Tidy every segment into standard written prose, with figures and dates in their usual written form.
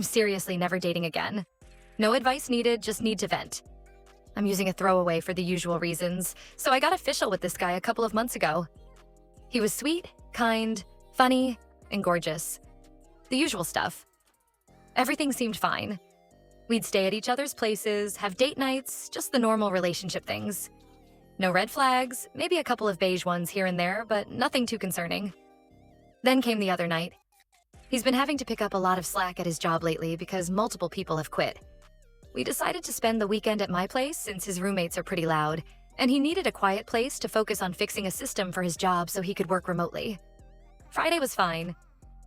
I'm seriously never dating again. No advice needed, just need to vent. I'm using a throwaway for the usual reasons, so I got official with this guy a couple of months ago. He was sweet, kind, funny, and gorgeous. The usual stuff. Everything seemed fine. We'd stay at each other's places, have date nights, just the normal relationship things. No red flags, maybe a couple of beige ones here and there, but nothing too concerning. Then came the other night. He's been having to pick up a lot of slack at his job lately because multiple people have quit. We decided to spend the weekend at my place since his roommates are pretty loud, and he needed a quiet place to focus on fixing a system for his job so he could work remotely. Friday was fine.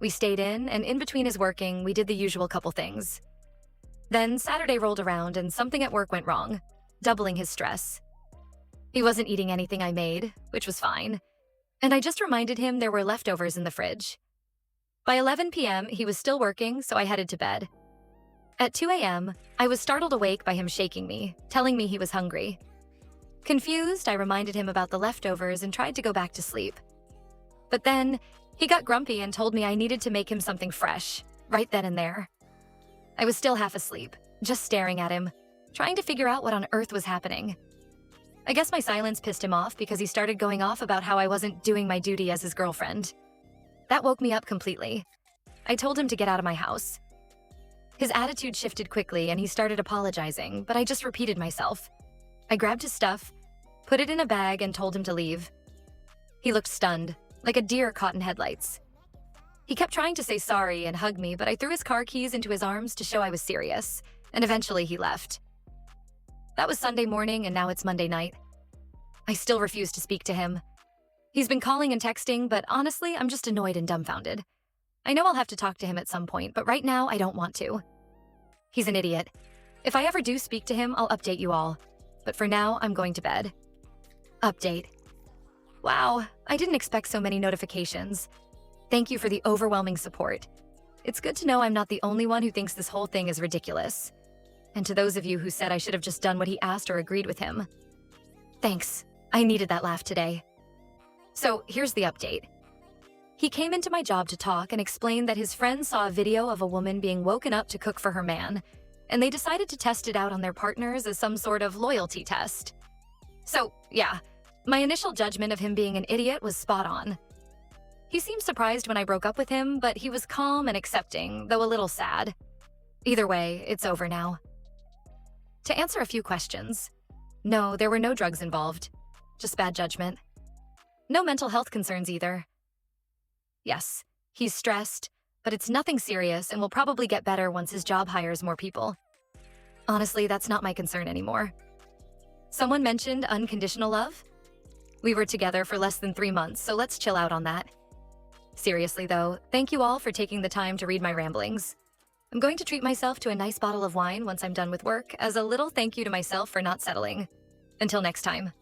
We stayed in between his working, we did the usual couple things. Then Saturday rolled around and something at work went wrong, doubling his stress. He wasn't eating anything I made, which was fine, and I just reminded him there were leftovers in the fridge. By 11 p.m., he was still working, so I headed to bed. At 2 a.m., I was startled awake by him shaking me, telling me he was hungry. Confused, I reminded him about the leftovers and tried to go back to sleep. But then, he got grumpy and told me I needed to make him something fresh, right then and there. I was still half asleep, just staring at him, trying to figure out what on earth was happening. I guess my silence pissed him off because he started going off about how I wasn't doing my duty as his girlfriend. That woke me up completely. I told him to get out of my house. His attitude shifted quickly and he started apologizing, but I just repeated myself. I grabbed his stuff, put it in a bag, and told him to leave. He looked stunned, like a deer caught in headlights. He kept trying to say sorry and hug me, but I threw his car keys into his arms to show I was serious, and eventually he left. That was Sunday morning, and now it's Monday night. I still refuse to speak to him. He's been calling and texting, but honestly, I'm just annoyed and dumbfounded. I know I'll have to talk to him at some point, but right now I don't want to. He's an idiot. If I ever do speak to him, I'll update you all. But for now, I'm going to bed. Update. Wow, I didn't expect so many notifications. Thank you for the overwhelming support. It's good to know I'm not the only one who thinks this whole thing is ridiculous. And to those of you who said I should have just done what he asked or agreed with him. Thanks. I needed that laugh today. So here's the update. He came into my job to talk and explained that his friend saw a video of a woman being woken up to cook for her man, and they decided to test it out on their partners as some sort of loyalty test. So, yeah, my initial judgment of him being an idiot was spot on. He seemed surprised when I broke up with him, but he was calm and accepting, though a little sad. Either way, it's over now. To answer a few questions. No, there were no drugs involved. Just bad judgment. No mental health concerns either. Yes, he's stressed, but it's nothing serious and will probably get better once his job hires more people. Honestly, that's not my concern anymore. Someone mentioned unconditional love? We were together for less than 3 months, so let's chill out on that. Seriously though, thank you all for taking the time to read my ramblings. I'm going to treat myself to a nice bottle of wine once I'm done with work as a little thank you to myself for not settling. Until next time.